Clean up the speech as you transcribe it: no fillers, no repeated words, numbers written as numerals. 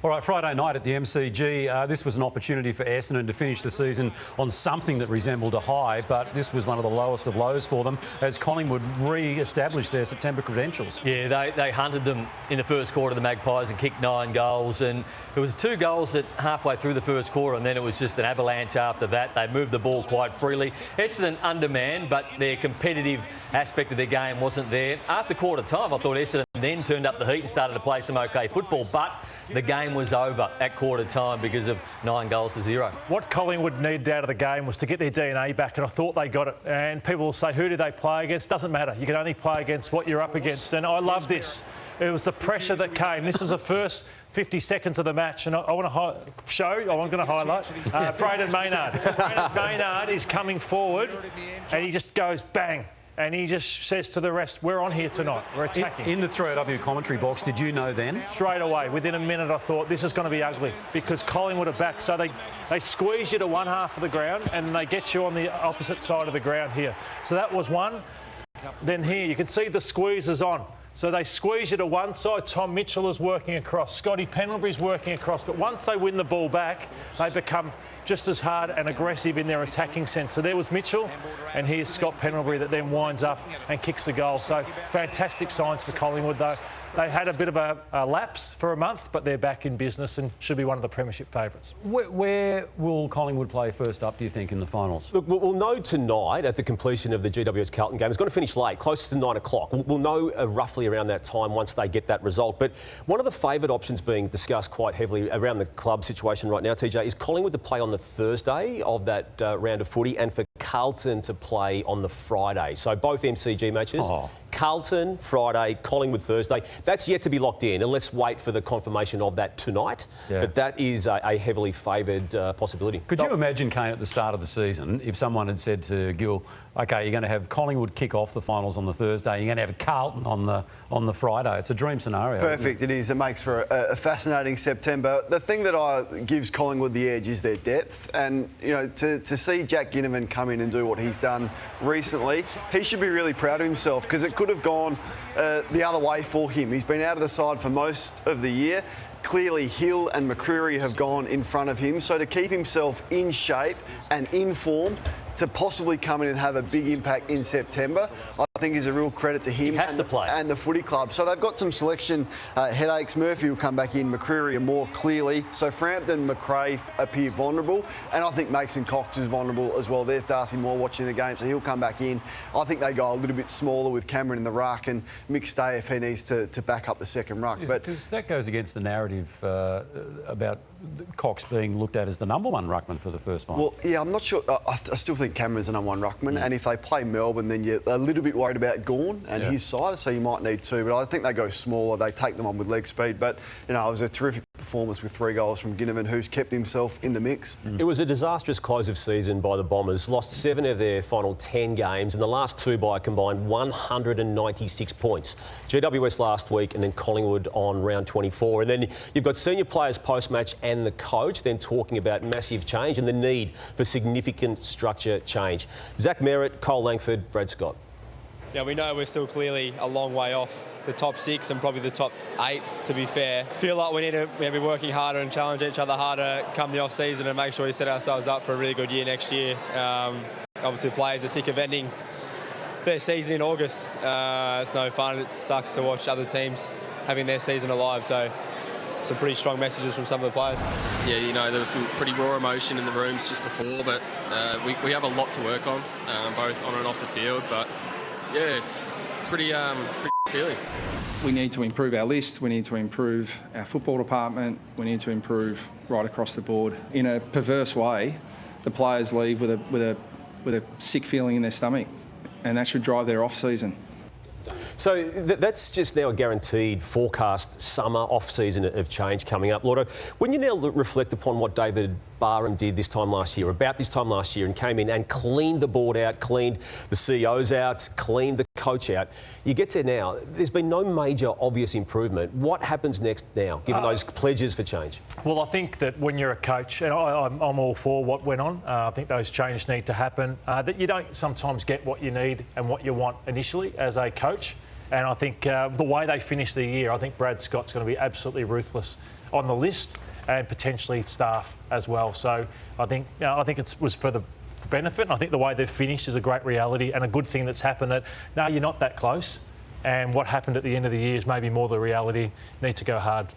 All right, Friday night at the MCG, this was an opportunity for Essendon to finish the season on something that resembled a high, but this was one of the lowest of lows for them as Collingwood re-established their September credentials. Yeah, they hunted them in the first quarter, the Magpies, and kicked 9 goals. And it was 2 goals at halfway through the first quarter, and then it was just an avalanche after that. They moved the ball quite freely. Essendon undermanned, but their competitive aspect of their game wasn't there. After quarter time, I thought Essendon then turned up the heat and started to play some okay football, but the game was over at quarter time because of 9 goals to 0. What Collingwood needed out of the game was to get their DNA back, and I thought they got it. And people will say, who did they play against? Doesn't matter. You can only play against what you're up against. And I love this. It was the pressure that came. This is the first 50 seconds of the match, and I'm going to highlight Braden Maynard. Braden Maynard is coming forward, and he just goes bang. And he just says to the rest, we're on here tonight, we're attacking. In the 3AW commentary box, did you know then? Straight away, within a minute, I thought this is going to be ugly because Collingwood are back. So they squeeze you to one half of the ground and they get you on the opposite side of the ground here. So that was one. Then here, you can see the squeeze is on. So they squeeze you to one side. Tom Mitchell is working across. Scotty Pendlebury's working across. But once they win the ball back, they become just as hard and aggressive in their attacking sense. So there was Mitchell, and here's Scott Pendlebury that then winds up and kicks the goal. So fantastic signs for Collingwood, though. They had a bit of a lapse for a month, but they're back in business and should be one of the premiership favourites. Where will Collingwood play first up, do you think, in the finals? Look, we'll know tonight at the completion of the GWS Carlton game. It's going to finish late, close to 9 o'clock. We'll know roughly around that time once they get that result. But one of the favoured options being discussed quite heavily around the club situation right now, TJ, is Collingwood to play on the Thursday of that round of footy and for Carlton to play on the Friday. So both MCG matches. Carlton Friday, Collingwood Thursday. That's yet to be locked in, and let's wait for the confirmation of that tonight. Yeah. But that is a heavily favoured possibility. Could you imagine, Kane, at the start of the season, if someone had said to Gill, OK, you're going to have Collingwood kick off the finals on the Thursday, you're going to have Carlton on the Friday. It's a dream scenario. Perfect, it is. It makes for a fascinating September. The thing that gives Collingwood the edge is their depth, and you know, to see Jack Ginnivan come in and do what he's done recently, he should be really proud of himself because it could have gone the other way for him. He's been out of the side for most of the year. Clearly, Hill and McCreery have gone in front of him. So to keep himself in shape and in form, to possibly come in and have a big impact in September, I think is a real credit to him and the footy club. So they've got some selection headaches. Murphy will come back in, McCreery more clearly. So Frampton, McRae appear vulnerable, and I think Mason Cox is vulnerable as well. There's Darcy Moore watching the game, so he'll come back in. I think they go a little bit smaller with Cameron in the ruck and Mick Stay if he needs to back up the second ruck. Because that goes against the narrative about Cox being looked at as the number 1 ruckman for the first final. Well, yeah, I'm not sure. I still think Cameron's the number 1 ruckman, and if they play Melbourne, then you're a little bit worried about Gawn and his size, so you might need 2. But I think they go smaller. They take them on with leg speed. But, you know, it was a terrific performance with 3 goals from Ginnivan, who's kept himself in the mix. It was a disastrous close of season by the Bombers. Lost 7 of their final 10 games, and the last 2 by a combined 196 points. GWS last week, and then Collingwood on round 24. And then you've got senior players post-match and the coach then talking about massive change and the need for significant structure change. Zach Merritt, Cole Langford, Brad Scott. Yeah, we know we're still clearly a long way off the top 6 and probably the top 8, to be fair. Feel like we need to be working harder and challenge each other harder come the off-season and make sure we set ourselves up for a really good year next year. Obviously, players are sick of ending their season in August. It's no fun. It sucks to watch other teams having their season alive. So some pretty strong messages from some of the players. Yeah, you know, there was some pretty raw emotion in the rooms just before, but we have a lot to work on, both on and off the field. But yeah, it's pretty feeling. We need to improve our list. We need to improve our football department. We need to improve right across the board. In a perverse way, the players leave with a sick feeling in their stomach, and that should drive their off-season. So that's just now a guaranteed forecast summer off-season of change coming up. Lloyd, when you now reflect upon what David Barham did this time last year, and came in and cleaned the board out, cleaned the CEOs out, cleaned the coach out, you get to now, there's been no major obvious improvement. What happens next now, given those pledges for change? Well, I think that when you're a coach, and I'm all for what went on, I think those changes need to happen, that you don't sometimes get what you need and what you want initially as a coach. And I think the way they finish the year, I think Brad Scott's going to be absolutely ruthless on the list and potentially staff as well. So I think it was for the benefit. And I think the way they've finished is a great reality and a good thing that's happened. That no, you're not that close. And what happened at the end of the year is maybe more the reality. Need to go hard.